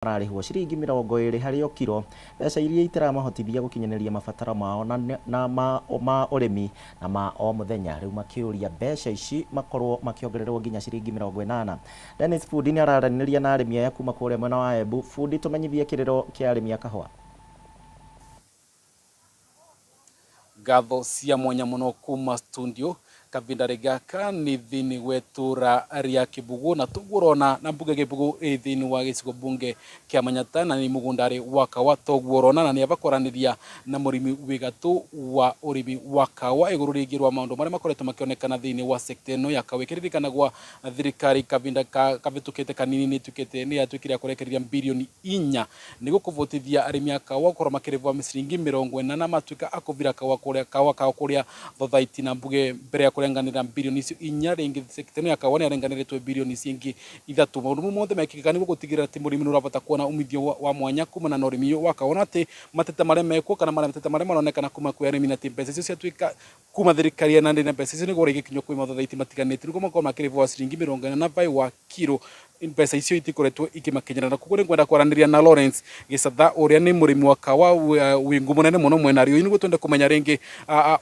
mararĩhwo ciringi 20 harĩ o kiro, mbeca iria itiramahotithia gũkinyanĩria mabataro mao na ma ũrĩmi na ma o mũthenya. Rĩu makĩũria mbeca ici makorwo makĩongererwo nginya ciringi 80. Dennis Fundi nĩ araranĩria na arĩmi aya kuma kũrĩa mwena wa Embu. Fundi, tũmenyithie kĩrĩro kĩa arĩmi a kahũa. Ngatho cia mwanya mũno kuma studio kabindare gaka ni thini wetura ria Kibugu na tugurona na mbuge Kibugu thini wa gicigo bunge kia Manyata na ni mugundari wa kawa tugurona na ni abakoraniria na murimi wigatu wa urimi wa kawa iguru rigirwa maundu maria makoretwo makionekana thini wa sekta ino ya kawa ikiririkana gwa thirikari kabinda kabitukite kanini ni tukite ni atwikire kurekereria bilioni 4 ni gukuvotithia arimi a kawa korwo makirivwa misiringi 40 na matuika akuvira kawa kuria thothaiti na mbuge mbere ya kurenganira bilioni icio 4 ringi sekta ya kawa ni arenganiritwe bilioni cingi 3 maundu mothe mekikika niguo gutigira ati murimi urabata kuona umithio wa mwanya kumana na urimi wa kawa na ati mateta maria mekwo kana mateta maria maronekana kuma kwa arimi na mbeca icio ciatuika kuma thirikari na ndina mbeca icio ni gore gikinyo kwa thothaiti matiganite niguo makorwo makirivwa ciringi 40 na vai wa kiro mbeca icio itikoretwo ikimakinyana kuko ngwenda kwaraniria na Lawrence Gicatha uria ni murimi wa kawa wingu munene muno mwena rio niguo twende kumenya ringi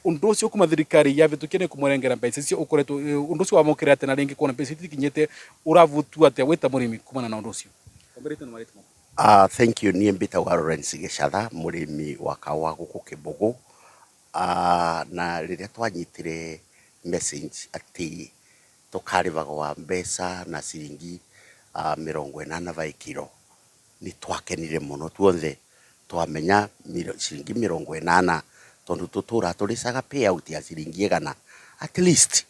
undu ucio kuma thirikari ya vitukire kumurengera mbeca icio ukoretwo undu ucio wamukire ate na ringi kuona mbeca itikinyete uravutu ate wita murimi kumana na undu ucio. Thank you. Ni mbitagwa Lawrence Gicatha murimi wa kawa guku Kibugu. Na riria twanyitire message ati tukarivagwa mbeca na ciringi 80 vai kiro ni twakenire muno tuothe twamenya ciringi 80 tondu tutura turicaga payout ya ciringi 100 at least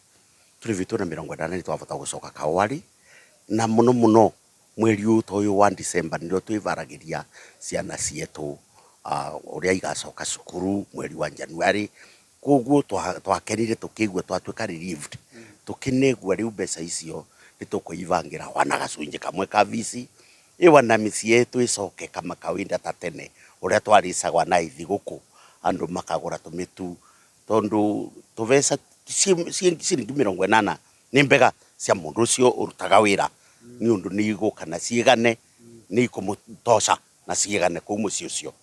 turivitu na 80 ni twavota gucoka kawari na muno mweri uyu wa December ndio twivaragiria ciana cietu uria igacoka cukuru mweri wa January koguo twakenire tukigwa twatuika relieved tukinegwa riu mbeca icio nitukuivangira wana gacunje kamwe ka visi iwana misi yetu icoke kama kawinda ta tene uria twaricagwa na ithi guku andu makagura tumitu tondu tuveca ciringi 80 ni mbega cia mundu ucio urutaga wira ni undu ni iguka na ciigane ni ikumutosha na ciigane ku muci ucio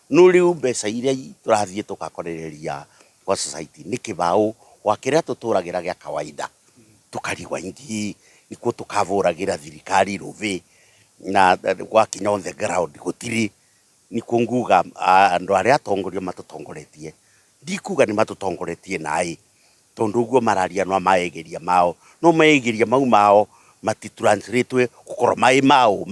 no riu mbeca iria turathie tugakorereria kwa society ni kibao wa kiria tuturagira gia kawaida tukarigwa ingi nikuo tukavuragira thirikari ruvi na gwakinya on the ground gutiri nikuo nguga andu aria atongoria matutongoretie ndikuga ni matutongoretie nai tondu guo mararia no maegeria mao no maegeria mau mao matitranslate gukorwo mai mao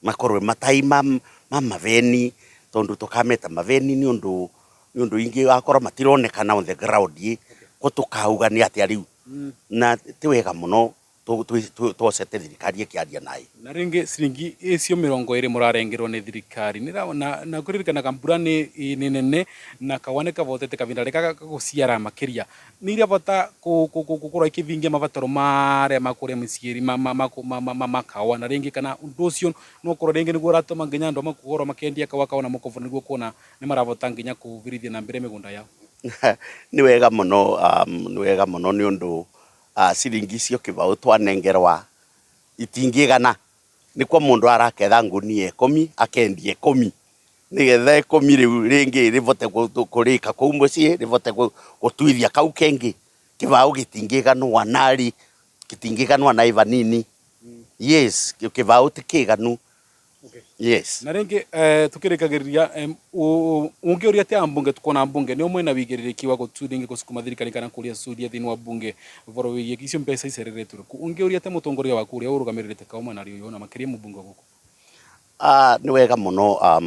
makorwe mataima maveni tondu tukameta maveni ni undu ingi akorwo matironekana on the ground ko tukauga ni ati ariu na tiwega muno twosete thirikari ikiaria nai na ringi ciringi icio 20 murarengerwo ni thirikari na kuririkana kambura ni nene na kawane kavotete kavinda reka guciara makiria ni iria bata gukora ikivingia mabataro maria makuria miciiri makawa na ringi kana undu ucio no korwo ringi niguo ratuma nginya andu makugora makendia kawa na mukovo niguo kuona ni maravota nginya kuvirithia na mbere migunda yao. Ni wega muno ni undu ciringi cio kibao twanengerwa itingigana ni kwa mundu araketha ngunia 10 akendie 10 nigetha 10 riu ringi rivote kurika ku mucie rivote gutuithia kau kengi kibao gitingiganwa nari gitingiganwa na ivanini. Yes, kibao tikiganu. Yes. Na ringi tukirikagiria ungiuria ati ambunge tukona mbunge ni umwe na wigiririki wa guturingi gusukuma thirikari kana kuria suria thini wa bunge voro wigie icio mbeca icereretwe ungiuria ati mutongoria wa kuria urugamirite kauma na rio na makiria mubunge guku. Ni wega muno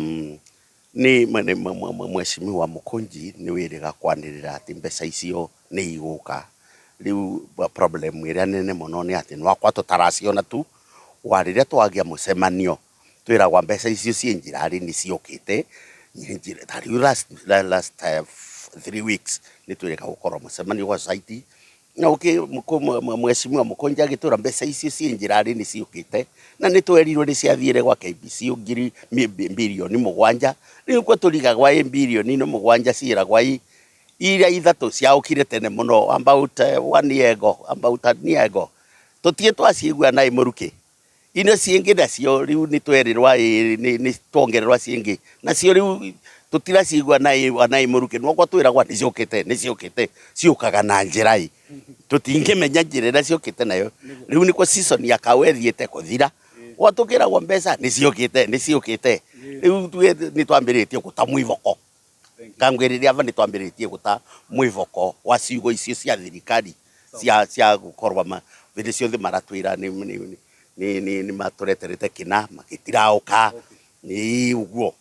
ni mheshimiwa Mukunji ni wiriga kwanirira ati mbeca icio ni iguka riu problem iria nene muno ni ati nwakwa tutaraciona tu wariria twagia mucemanio twiragwa mbeca icio cienjirari ni ciokite njira tari last 3 weeks ni twireka gukorwo mucemanio wa society na mheshimiwa Mukunji agitura mbeca icio cienjirari ni ciokite na ni twerirwe ni ciathiire gwa KBC ngiri bilioni 7 niguo turigagwa bilioni 7 ciiragwa iria ithatu ciaukire tene muno about 1 year ago tutie twaciigua nai muruki ino ciĩngĩ nacio rĩu nĩ twerĩrwa nĩ twongererwa ciĩngĩ nacio rĩu tutira cigwa na mũruke no kwa twĩragwa nĩ ciũkĩte ciũkaga na njĩra tutingĩmenya njĩra ĩrĩa ciũkĩte nayo rĩu nĩkuo season ya kawa ĩthiĩte kũthira watukĩragwo mbeca nĩ ciũkĩte rĩu nĩ twambĩrĩtie gũta mwĩvoko ngangwĩrĩria ava nĩ twambĩrĩtie gũta mwĩvoko wa ciugo icio cia thirikari cia gũkorwa hĩndĩ ciothe maratwĩra nĩ matũreterete kĩna magĩtiraũka nĩ ũguo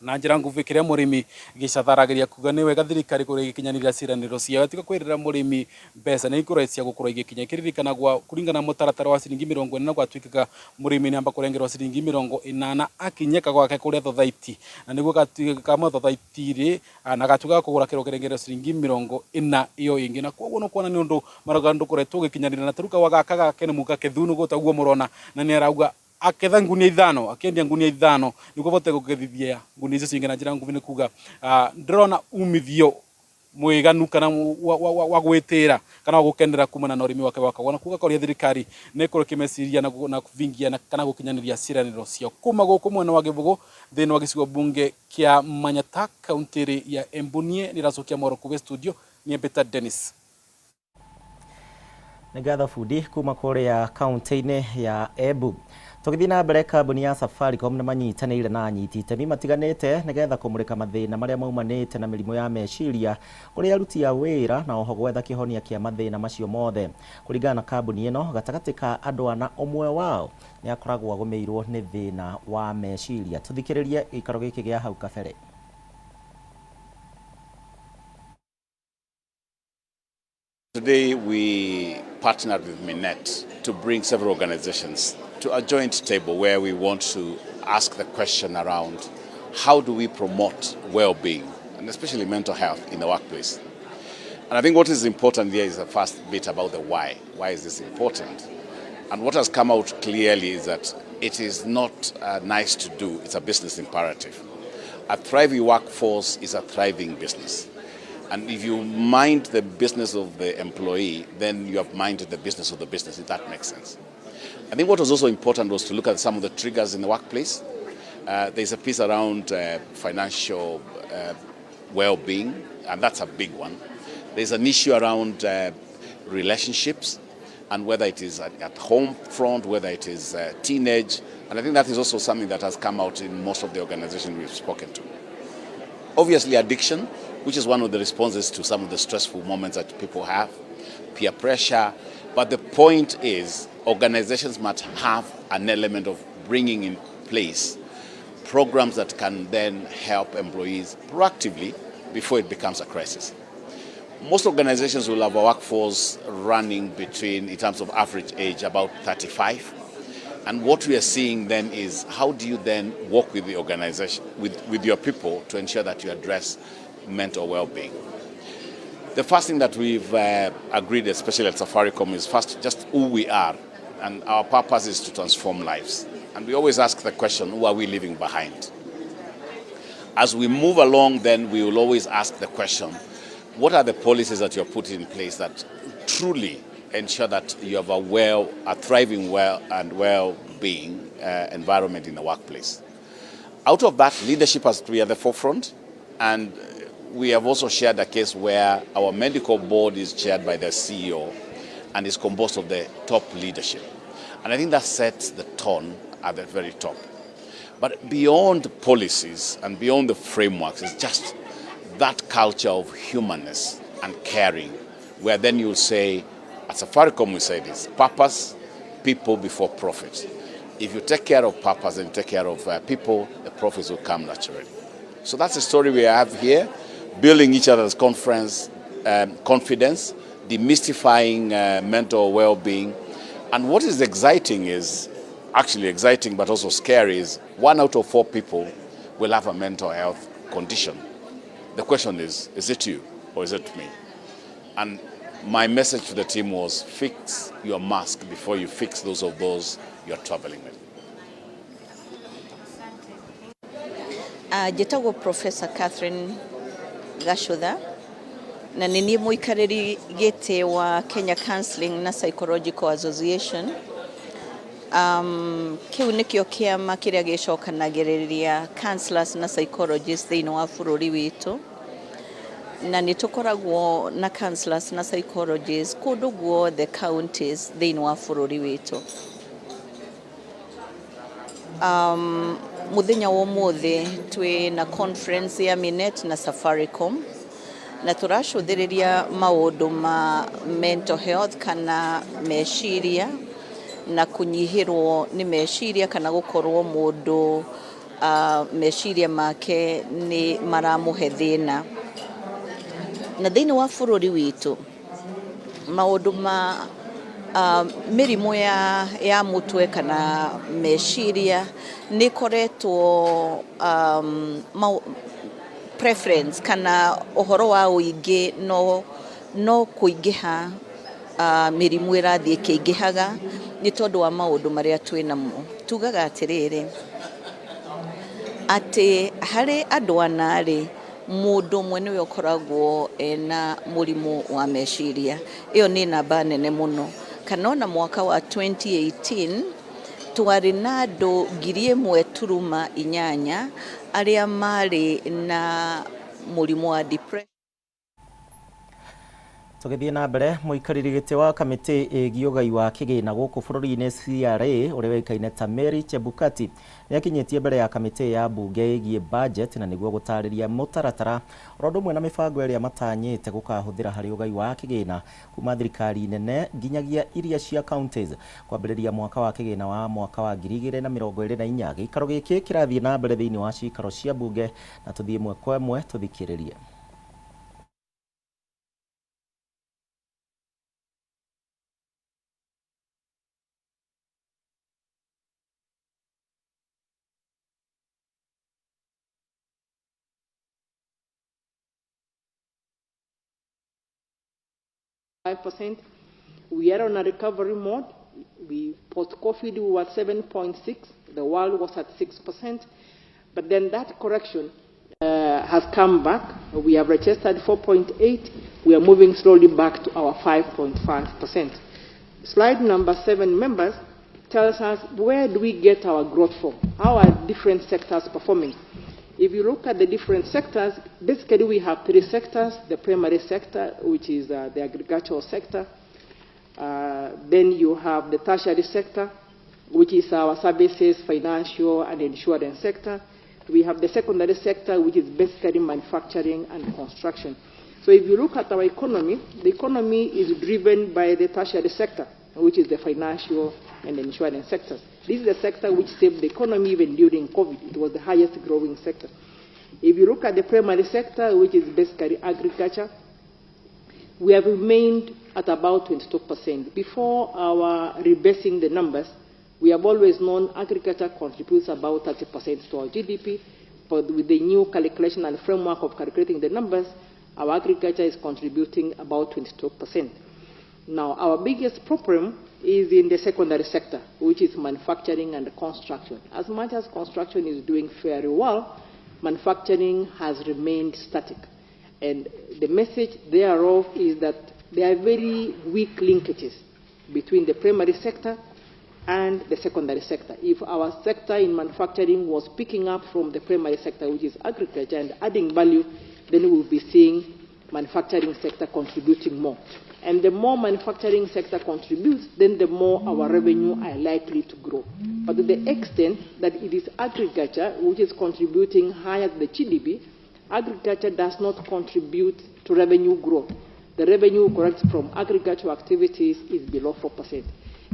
na njĩra nguvi kiria murimi gicatharagĩria kuga nĩ wega thirikari kũrĩa ikinyanĩria ciranĩro ciao tiga kwĩrĩra murimi mbeca nĩ ikũra cia gũkorwo igikinya kiririkana kuringana mũtaratara wa ciringi 40 gwatuĩkaga murimi nĩ amba kũrengerwa ciringi 80 akinyeka gwake kũrĩa thothaiti na nĩguo gatuĩka thothaiti ri na gatuĩka kũgũra kĩrengerwa ciringi 40 iyo ingĩ na koguo no kuona nĩ ũndũ maragando kũretwo gikinyanĩria na taruka wagaka gake nĩ muka kĩthunu gũtaguo mũrona na nĩ arauga aketha ngunia ithano akendia ngunia ithano niguo bote gukethithia ngunia icio cingĩ na njĩra nguvi nĩ kuga ndĩrona umithio mwĩganu kana wa gwĩtĩra kana wa gũkenera kumana na ũrĩmi wake wakagwo na kuga koria thirikari nĩ ĩkorwo ĩkĩmeciria na kuvingia kana gũkinyanĩria ciranĩro ciao kuma gũkũ mwena wa Gĩbũgũ thĩinĩ wa gĩcigo bunge kĩa Manyata kaunti ya Embu niĩ nĩracokia moro kuve studio niĩ Peter Dennis nĩngatho bundi kuma kũrĩa kaunti-inĩ ya Embu tũgĩthiĩ na mbere kambuni ya Safaricom nĩ manyitanĩire na anyiti itemi matiganĩte nĩgetha kũmũrĩka mathĩna marĩa maumanĩte na mĩrimũ ya meciria kũrĩ aruti a wĩra na oho gwetha kĩhonia kĩa mathĩna macio mothe kũringana na kambuni ĩno gatagatĩ ka andũ ana ũmwe wao nĩ akoragwo agũmĩirwo nĩ thĩna wa meciria tũthikĩrĩrie gĩikaro gĩkĩ gĩa hau kabere. Today we partnered with Minet to bring several organizations to a joint table where we want to ask the question around how do we promote well-being and especially mental health in the workplace. And I think what is important here is the first bit about the why. Why is this important? And what has come out clearly is that it is not nice to do, it's a business imperative. A thriving workforce is a thriving business. And if you mind the business of the employee, then you have minded the business of the business, if that makes sense. I think what was also important was to look at some of the triggers in the workplace. There's a piece around financial well-being, and that's a big one. There's an issue around relationships, and whether it is at home front, whether it is teenage, and I think that is also something that has come out in most of the organizations we've spoken to. Obviously, addiction, which is one of the responses to some of the stressful moments that people have, peer pressure. But the point is, organizations must have an element of bringing in place programs that can then help employees proactively before it becomes a crisis. Most organizations will have a workforce running between, in terms of average age, about 35. And what we are seeing then is how do you then work with the organization, with your people to ensure that you address mental well-being. The first thing that we've agreed, especially at Safaricom, is first just who we are, and our purpose is to transform lives. And we always ask the question, who are we leaving behind? As we move along, then we will always ask the question, what are the policies that you're putting in place that truly ensure that you have a thriving well-being environment in the workplace? Out of that, leadership has to be at the forefront, and we have also shared a case where our medical board is chaired by the CEO and is composed of the top leadership. And I think that sets the tone at the very top. But beyond policies and beyond the frameworks, it's just that culture of humanness and caring, where then you'll say, at Safaricom we say this, purpose, people before profit. If you take care of purpose and take care of people, the profits will come naturally. So that's the story we have here. Building each other's confidence, demystifying mental well-being. And what is exciting is, actually exciting but also scary, is 1 out of 4 people will have a mental health condition. The question is it you or is it me? And my message to the team was, fix your mask before you fix those you're traveling with. Njĩtagwo Professor Catherine Gacũtha na nĩ niĩ mũikarĩri gĩtĩ wa Kenya Counseling na Psychological Association. Kiu nikio kiama kiria gicokanagiriria counselors na psychologists thiini wa bururi witu, na nitukoragwo na counselors na psychologists kundu guothe counties thiini wa bururi witu. Muthenya wa umuthi twi na conference ya Minet na Safaricom, na turacuthiriria maundu ma mental health kana meciria na kunyihirwo ni meciria kana gukorwo mundu meciria make ni maramuhe thina. Na thiini wa bururi witu maundu ma mirimu ya mutwe kana meciria ni koretwo preference kana uhoro wa uingi no kuingiha mirimu irathie kiingihaga ni tondu wa maundu maria twinamo. Tugaga atiriri ati hari andu anari mundu mwe niwe ukoragwo ena murimu wa meciria. Iyo ni namba nene muno. Kana ona mwaka wa 2018 twari na andu 1,800 aria mari na murimu wa depression. Tugithie na mbere muikariri giti wa kamiti igi ugai wa kigina guku bururi-ini CRA uria wikaine ta Mary Chebukati ni akinyitie mbere ya kamiti ya bunge igi budget na niguo gutariria mutaratara rondu mwe na mibango iria matanyite gukahuthira hari ugai wa kigina kuma thirikari nene nginyagia iria cia counties kwambiriria mwaka wa kigina wa mwaka wa 2024. Gikaro giki kirathie na mbere thiini wa cikaro cia bunge na tuthie mwe kwa mwe tuthikiririe. We are on a recovery mode. Post-COVID, we were 7.6. The world was at 6%. But then that correction has come back. We have registered 4.8. We are moving slowly back to our 5.5%. Slide number 7, members, tells us where do we get our growth from? How are different sectors performing? If you look at the different sectors, basically we have 3 sectors: the primary sector, which is the agricultural sector. Then you have the tertiary sector, which is our services, financial and insurance sector. We have the secondary sector, which is basically manufacturing and construction. So if you look at our economy, the economy is driven by the tertiary sector, which is the financial and the insurance sectors. This is the sector which saved the economy even during COVID. It was the highest growing sector. If you look at the primary sector, which is basically agriculture, we have remained at about 22%. Before our rebasing the numbers, we have always known agriculture contributes about 30% to our GDP, but with the new calculation and framework of calculating the numbers, our agriculture is contributing about 22%. Now, our biggest problem is in the secondary sector, which is manufacturing and construction. As much as construction is doing very well, manufacturing has remained static. And the message thereof is that there are very weak linkages between the primary sector and the secondary sector. If our sector in manufacturing was picking up from the primary sector, which is agriculture, and adding value, then we will be seeing manufacturing sector contributing more. And the more manufacturing sector contributes, then the more our revenue are likely to grow. But to the extent that it is agriculture which is contributing higher to the GDP, agriculture does not contribute to revenue growth. The revenue collected from agricultural activities is below 4%.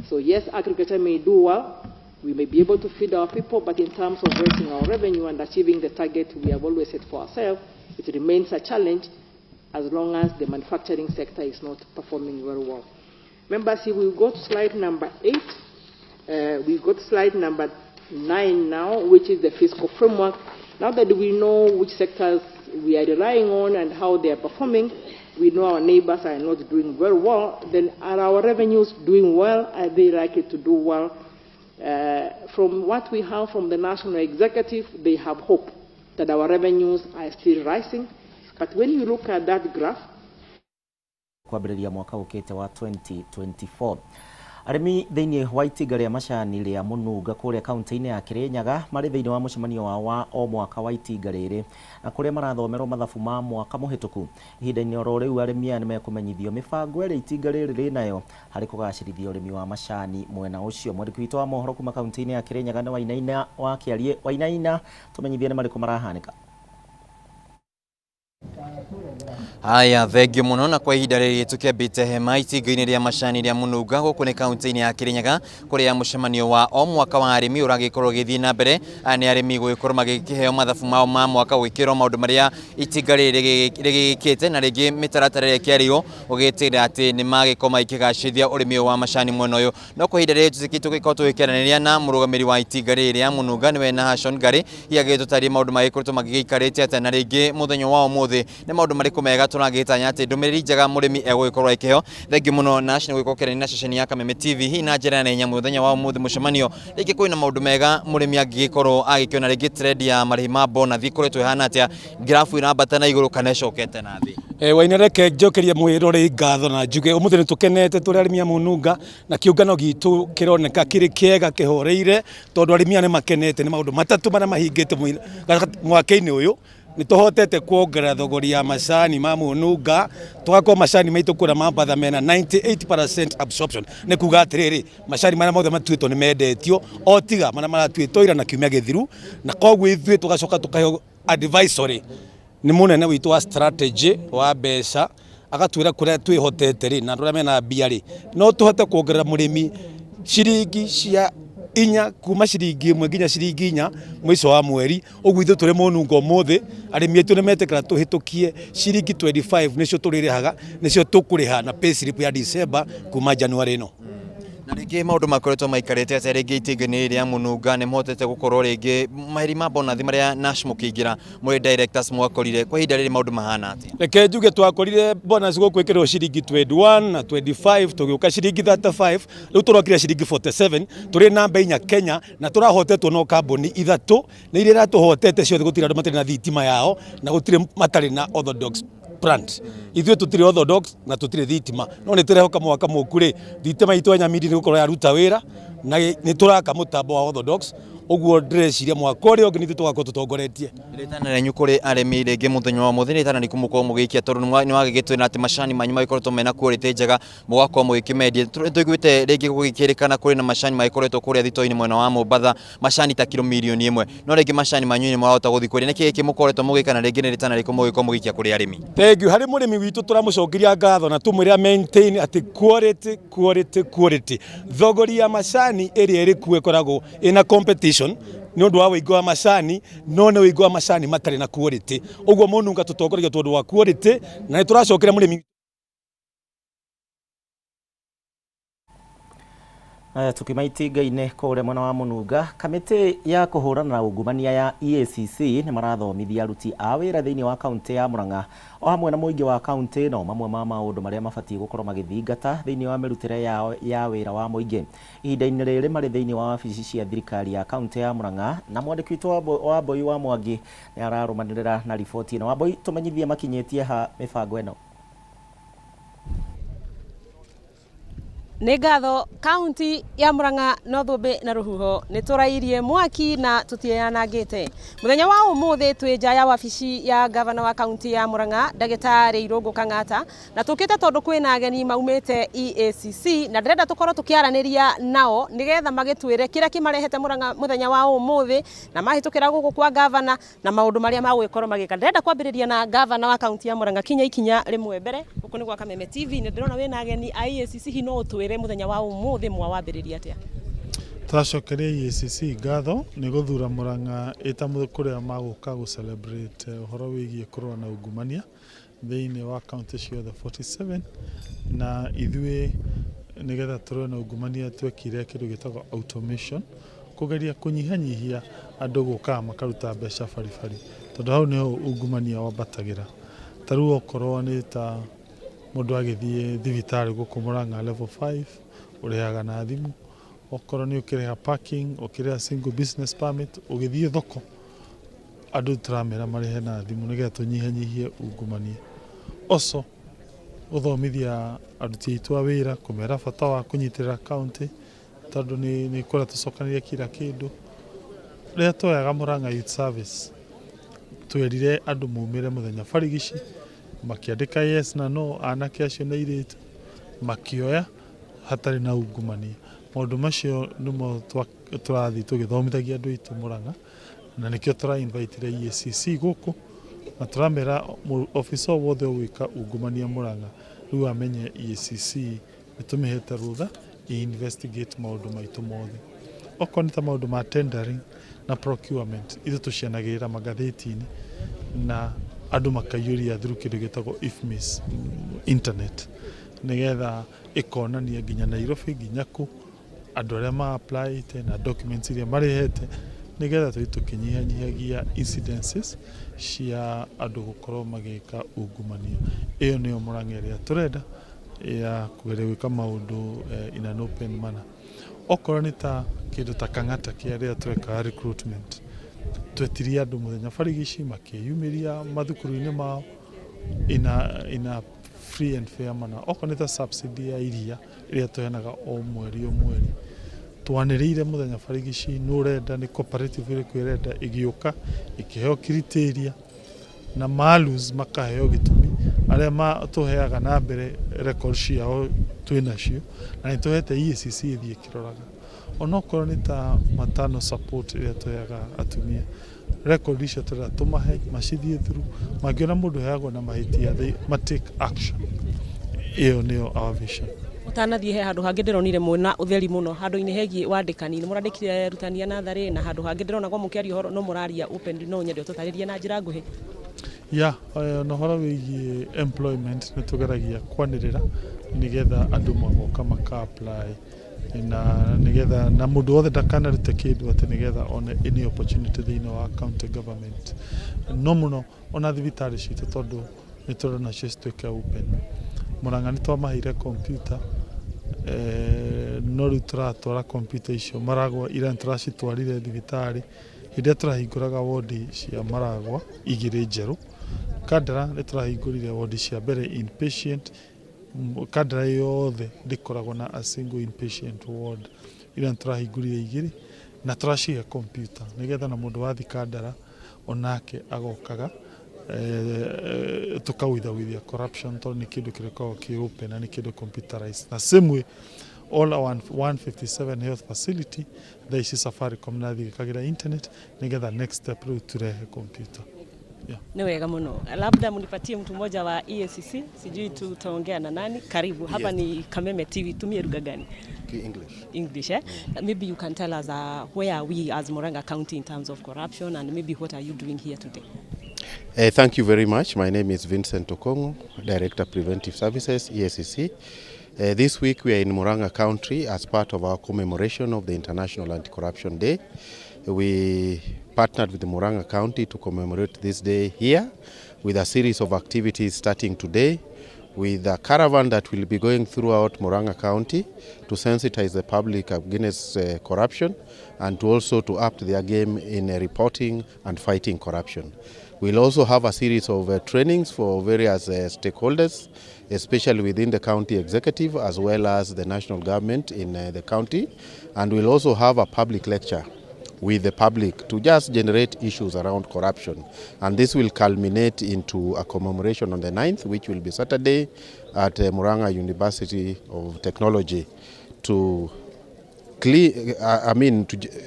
So yes, agriculture may do well, we may be able to feed our people, but in terms of raising our revenue and achieving the target we have always set for ourselves, it remains a challenge as long as the manufacturing sector is not performing very well. Members, if we go to slide number 8, we go to slide number 9 now, which is the fiscal framework. Now that we know which sectors we are relying on and how they are performing, we know our neighbors are not doing very well, then are our revenues doing well? Are they likely to do well? From what we have from the national executive, they have hope that our revenues are still rising. But when you look at that graph, kwambiriria mwaka ukite wa 2024 Arimi thĩinĩ wa itinga rĩa macani rĩa Mũnunga kũrĩa kaunti-inĩ ya Kirinyaga marĩ thĩinĩ wa mũcemanio wa o mwaka wa itinga rĩrĩ na kũrĩa marathomerwo mathabu ma mwaka mũhĩtũku. Ihinda-inĩ oro rĩu arĩmi aya nĩmekũmenyithio mĩbango ĩrĩa itinga rĩrĩ rĩnayo harĩ kũgacĩrithia ũrĩmi wa macani mwena ũcio. Mwandĩki witũ wa mohoro kuma kaunti-inĩ ya Kirinyaga nĩ Wainaina wa Kĩarie. Wainaina, tũmenyithie nĩ marĩkũ marahanĩka. Haya, thengio muno na kwa ihinda rĩrĩ tũkĩambĩte hema itinga-inĩ rĩa macani rĩa Mũnunga gũkũ nĩ kaunti-inĩ ya Kirinyaga kũrĩa mũcemanio wa o mwaka wa arĩmi ũragĩkorwo ũgĩthiĩ na mbere. Nĩ arĩmi gũgĩkorwo magĩkĩheo mathabu mao ma mwaka, gwĩkĩrwo maũndũ marĩa itinga rĩrĩ rĩgĩkĩte na rĩngĩ mĩtaratara ĩrĩa ĩkĩarĩirwo gũgĩtĩra atĩ nĩ magĩkorwo magĩkĩgacĩrithia ũrĩmi wa macani mwena ũyũ. No kwa ihinda rĩrĩ tũgĩkorwo tũgĩkĩaranĩria na mũrũgamĩrĩri wa itinga rĩrĩ rĩa Mũnunga nĩwe Nahashon Ngari, agĩtũtarĩria maũndũ magĩkoretwo magĩgĩikarĩte atĩa na rĩngĩ mũthenya wa ũmũthĩ nĩ maũndũ marĩkũ mega tũragĩtanya atĩ ndũmĩrĩri njega mũrĩmi egũgĩkorwo akĩheo. Thengio mũno Nash, nĩ gwĩkokera na ceceni ya Kameme TV hi na njĩra nene mũthenya wa ũmũthĩ mũcemanio. Rĩngĩ kwĩna maũndũ mega mũrĩmi angĩgĩkorwo agĩkĩona, rĩngĩ trend ya marĩhi ma bonathi ĩkoretwo ĩhana atĩa, grafu ĩrambata na igũrũ kana ĩcokete na thĩ. Waina reke njokerie mwĩrore ngatho na njuge ũmũthĩ nĩ tũkenete tũrĩ arĩmi a Mũnunga na kĩũngano gitũ kĩroneka kĩrĩ kĩega kĩhoreire tondũ arĩmi nĩ makenete nĩ maũndũ matatũ marĩa mahingĩte mwaka-inĩ ũyũ. Nĩ tũhotete kuongerera thogori ya macani ma Mũnunga, tũgakorwo macani maitũ kũrĩa mambatha mena 98% absorption. Nĩ kuga atĩrĩrĩ, macani marĩa mothe matuĩtwo nĩ mendetio o tiga marĩa maratuĩtwo ira na kiumia gĩthiru, na koguo ithuĩ tũgacoka tũkaheo advisory nĩ mũnene witũ wa strategy wa mbeca, agatwĩra kũrĩa twĩhotete rĩ na andũ arĩa mena mbia rĩ no tũhote kuongerera mũrĩmi ciringi cia inya kuma ciringi 1 nginya ciringi 4 mwico wa mweri. Ũguo ithuĩ tũrĩ Mũnunga ũmũthĩ arĩmi aitũ nĩ metĩkĩra tũhĩtũkie ciringi 25 nĩcio tũrĩrĩhaga, nĩcio tũkũrĩha na pay slip ya December kuma January ĩno. Na rĩngĩ maũndũ makoretwo maikarĩte atĩa rĩngĩ itinga-inĩ rĩa Mũnunga nĩ mohotete gũkorwo rĩngĩ marĩhi ma bonathi marĩa Nash mũkĩingĩra mũrĩ directors mwakorire, kwa ihinda rĩrĩ maũndũ mahana atĩa? Reke njuge twakorire bonus gũkwĩkĩrwo ciringi 21 na 25, tũgĩũka ciringi 35, rĩu tũrokire ciringi 47. Tũrĩ namba 4 Kenya na tũrahotetwo no kambuni 3 nĩ iria iratũhotete ciothe, gũtirĩ andũ matarĩ na thitima yao na gũtirĩ matarĩ na orthodox plant. Ithuĩ tũtirĩ orthodox na tũtirĩ thitima, no nĩ tũrehoka mwaka mũku rĩ thitima itũ ya Nyamindi nĩ gũkorwo yaruta wĩra na nĩ tũraka mũtambo wa orthodox. Ũguo ndĩreciria mwaka ũrĩa ũngĩ nĩ tũgakorwo tũtongoretie. Rĩtana rĩanyu kũrĩ arĩmi rĩngĩ mũthenya wa mũthenya rĩtana nĩ kũmũkorwo mũgĩikia tondũ nĩ wagĩgĩtwĩra atĩ macani manyu magĩkoretwo mena quality njega mũgakorwo mũgĩkĩmendia. Tũiguĩte rĩngĩ gũgĩkĩrĩkana kũrĩ na macani magĩkoretwo kũrĩa thitoo-inĩ mwena wa Mombatha, macani ta kilo milioni 1, no rĩngĩ macani manyu nĩ marahota gũthiĩ kũrĩa. Nĩkĩ mũkoretwo mũgĩka na rĩngĩ nĩ rĩtana rĩkũ mũgĩkorwo mũgĩikia kũrĩ arĩmi? Thengiũ, harĩ mũrĩmi witũ tũramũcokeria ngatho na tũmwĩra maintain atĩ quality. Thogori ya macani ĩrĩa ĩrĩ kuo ĩkoragwo ĩna competition nĩ ũndũ wa wĩingĩ wa macani, no nĩ wĩingĩ wa macani matarĩ na quality. Ũguo Mũnunga tũtongoragia tondũ wa quality na nĩ tũracokera mũrĩmi. Tukiuma itinga-inĩ kũrĩa mwena wa Mũnunga, kamĩtĩ ya kũhũrana na ungumania ya EACC nĩ marathomithia aruti a wĩra thĩinĩ wa kaunti ya Mũrang'a o hamwe na mũingĩ wa kaunti ĩno mamwe ma maũndũ marĩa mabatiĩ gũkorwo magĩthingata thĩinĩ wa mĩrutĩre yao ya wĩra wa mũingĩ. Ihinda-inĩ rĩrĩ marĩ thĩinĩ wa wabici cia thirikari ya kaunti ya Mũrang'a, na mwandĩki witũ wa Mboi wa Mwangi nĩ ararũmanĩrĩra na riboti ĩno. Wamboi, tũmenyithie makinyĩtie ha mĩbango ĩno. Nĩ ngatho kaunti ya Mũrang'a no thũmbĩ na rũhuho nĩ tũrairie mwaki na tũtianangĩte. Mũthenya wa ũmũthĩ twĩ nja ya wabici ya gavana wa kaunti ya Mũrang'a ndagĩtarĩ Irũngũ Kang'ata, na tũkĩte tondũ kwĩna ageni maumĩte EACC na ndĩrenda tũkorwo tũkĩaranĩria nao nĩgetha magĩtwĩre kĩrĩa kĩmarehete Mũrang'a mũthenya wa ũmũthĩ na mahĩtũkĩra gũkũ kwa gavana na maũndũ marĩa magũgĩkorwo magĩka. Ndĩrenda kwambĩrĩria na gavana wa kaunti ya Mũrang'a, kinya ikinya rĩmwe mbere. Gũkũ nĩ gwa Kameme TV, nĩ ndĩrona wĩna ageni a EACC, hi no ũtwĩre muthenya wa ũmũthĩ mwawambĩrĩria atĩa? Tũracokeria EACC ngatho nĩ gũthura Mũrang'a ĩta kũrĩa magũka gũ-celebrate ũhoro wĩgiĩ kũrũa na ungumania thĩinĩ wa kaunti ciothe 47, na ithuĩ nĩgetha tũrũe na ungumania twekire kĩndũ gĩtagwo automation, kũgeria kũnyihanyihia andũ gũkaga makaruta mbeca baribari, tondũ hau nĩho ungumania wambatagĩra. Tarĩu okorwo nĩ ta mũndũ agĩthiĩ thibitarĩ gũkũ Mũrang'a level 5 ũrĩhaga na thimũ, okorwo nĩ ũkĩrĩha parking, ũkĩrĩha single business permit, ũgĩthiĩ thoko andũ tũramera marĩhe na thimũ nĩgetha tũnyihanyihie ungumania. Also uthomithia aruti aitũ a wĩra kũmera bata wa kũnyitĩrĩra county tondũ nĩ kũrĩa tũcokanĩria kila kĩndũ. Rĩrĩa twoyaga Murang'a Youth Service twerire andũ maumĩre mũthenya barigici makĩandĩka yes na no, anake acio na airĩtu makĩoya hatarĩ na ungumania. Maũndũ macio nĩmo tũrathiĩ tũgĩthomithagia andũ aitũ Murang'a, na nĩkĩo tũra-invite EACC gũkũ na tũramera officer wothe ũgwĩka ungumania Murang'a rĩu amenye EACC nĩtũmĩhete rũtha investigate maũndũ maitũ mothe. Okorwo nĩ ta maũndũ ma tendering na procurement ithuĩ tũcianagĩrĩra magathĩti-inĩ na andũ makaiyũria through kĩndũ gĩtagwo IFMIS internet, nĩgetha ĩkonania nginya Nairobi nginya kũ andũ arĩa ma-applyĩte na documents iria marĩhete, nĩgetha tũthiĩ tũkĩnyihanyihagia incidences cia andũ gũkorwo magĩka ungumania. Ĩyo nĩyo Murang'a ĩrĩa tũrenda ya kũgeria gwĩka maũndũ in an open manner. Okorwo nĩ ta kĩndũ ta Kang'ata kĩrĩa twekaga recruitment, twetirie andũ mũthenya barigici makĩyumĩria mathukuru-inĩ mao in a free and fair manner. Okorwo nĩ ta subsidy ya iria ĩrĩa tũheanaga o mweri o mweri, twanĩrĩire mũthenya barigici nũrenda nĩ cooperative ĩrĩkũ ĩrenda ĩgĩũka ĩkĩheo criteria na malus makaheo gĩtũmi arĩa tũheaga na mbere records ciao twĩnacio na nĩtũhete EACC ĩthiĩ ĩkĩroraga. Onokorwo nĩ ta maternal support ĩrĩa tũheaga atumia, record icio tũrenda tũmahe macithiĩ through, mangĩona mũndũ heagwo na mahĩtia ma take action. Ĩyo nĩyo our vision. Mũtanathiĩ he handũ hangĩ ndĩronire mwĩna ũtheri mũno handũ-inĩ hegiĩ wandĩkani, nĩ mũrandĩkire arutani a natharĩ na handũ hangĩ ndĩronagwo mũkĩaria ũhoro no mũraria open, no nyende ũtũtarĩrie na njĩra nguhĩ. Na ũhoro wĩgiĩ employment nĩ tũgeragia kwanĩrĩra nĩgetha andũ magoka maka-apply na nĩgetha na mũndũ wothe ndakanarute kĩndũ atĩ nĩgetha one any opportunity thĩinĩ wa county government. No mũno ona thibitarĩ citũ tondũ nĩ tũrona cio cituĩke open. Murang'a nĩ twamaheire computer, no rĩu tũratwara computer icio Maragwa ira tũracitwarire thibitarĩ hĩndĩ ĩrĩa tũrahingũraga wodi cia Maragwa 2 njerũ. Kandara nĩ tũrahingũrire wodi cia mbere inpatient, Kandara yothe ndĩkoragwo na a single inpatient ward, ira tũrahingũrire 2 na tũracihe computer nĩgetha na mũndũ wathi Kandara onake agokaga tukawithawithia corruption tondũ nĩ kĩndũ kĩrĩkoragwo kĩ open na nĩ kĩndũ computerized. Na same way all our 157 health facility thaa ici Safaricom nathi gĩkagĩra internet nĩgetha next step rĩu turehe computer. Ni wega muno. Labda munipatie mtu mmoja wa EACC, sijui tutaongea na nani. Karibu. Hapa ni Kameme TV. Tumie lugha gani? English, eh? Maybe you can tell us where are we as Murang'a County in terms of corruption, and maybe what are you doing here today? Thank you very much. My name is Vincent Okongo, Director Preventive Services, EACC. This week we are in Murang'a County as part of our commemoration of the International Anti-Corruption Day. We partnered with the Murang'a County to commemorate this day here with a series of activities starting today with a caravan that will be going throughout Murang'a County to sensitize the public against corruption and to also to up their game in reporting and fighting corruption. We'll also have a series of trainings for various stakeholders, especially within the county executive as well as the national government in the county. And we'll also have a public lecture with the public to just generate issues around corruption. And this will culminate into a commemoration on the 9th, which will be Saturday at Murang'a University of Technology to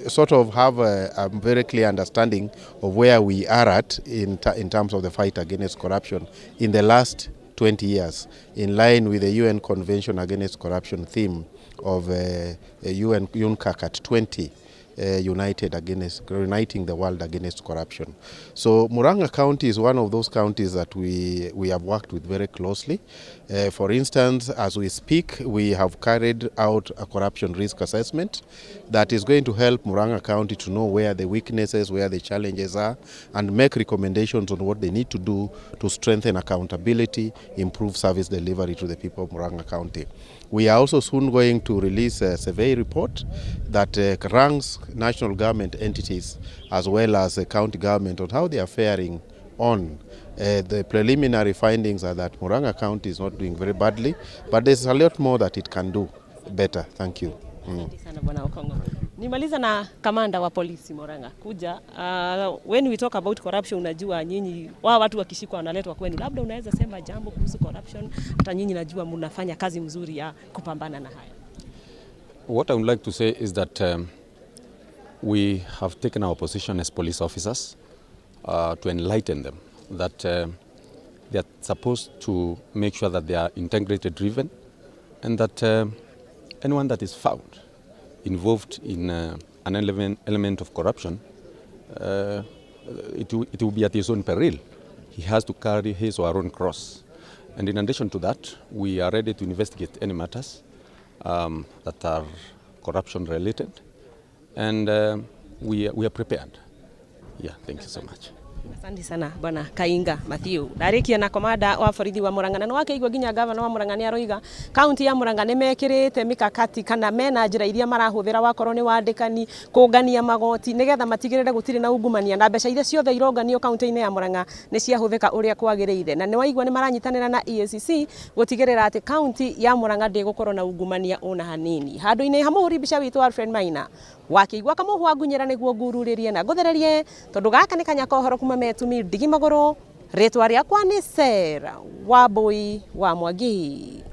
sort of have a very clear understanding of where we are at in terms of the fight against corruption in the last 20 years, in line with the UN Convention Against Corruption theme of UN UNCAC at 20. Uniting the world against corruption. So Murang'a County is one of those counties that we have worked with very closely. For instance, as we speak, we have carried out a corruption risk assessment that is going to help Murang'a County to know where the weaknesses, where the challenges are, and make recommendations on what they need to do to strengthen accountability, improve service delivery to the people of Murang'a County. We are also soon going to release a survey report that ranks national government entities as well as the county government on how they are faring on. The preliminary findings are that Murang'a County is not doing very badly, but there's a lot more that it can do better. Thank you. Sana Bwana Okongo. Nimaliza na kamanda wa polisi Murang'a kuja. When we talk about corruption, unajua nyinyi watu wakishikwa wanaletwa kwenu. Labda unaweza sema jambo kuhusu corruption, hata nyinyi najua mnafanya kazi mzuri ya kupambana na haya. What I would like to say is that we have taken our position as police officers to enlighten them that they are supposed to make sure that they are integrity driven and that anyone that is found involved in an element of corruption, it will be at his own peril. He has to carry his or her own cross. And in addition to that, we are ready to investigate any matters that are corruption related, and we are prepared. Yeah, thank you so much. Asante sana Bwana Kainga Matthew. Ndarikia na komanda wa borithi wa Murang'a na wakeigwa nginya gavana wa Murang'a ni aroiga kaunti ya Murang'a ni mekirite mikakati kana mena njira iria marahuthira wakorwo ni wandikani kungania magoti nigetha matigirire gutire na ungumania na mbeca iria ciothe ironganio kaunti-ini ya Murang'a ni ciahuthika uria kwagiriire na ni waigwa ni maranyitanira na EACC gutigirira ati kaunti ya Murang'a ndigukorwo na ungumania ona hanini. Handu-ini ha muhuri bica witu Alfred Maina wakeigwa kamuhwa ngunyira niguo ngururirie na guthererie tondu gaka ni kanya kohoro kuma metumi ndigi maguru ritwa riakwa ni Sera Wambui wa Mwangi.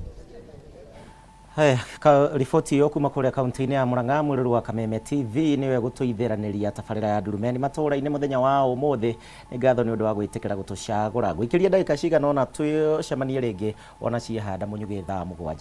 Riboti iyo kuma kuria kaunti-ini ya Murang'a mwiriru wa Kameme TV niwe gutuithiraniria tabarira ya Ndurumeni Matuura-ini muthenya wa umuthi ni ngatho ni undu wa gwitikira gutucagura gwikiria ndagika cigana ona tucemanie ringi ona ciehanda munyuge thaa 7.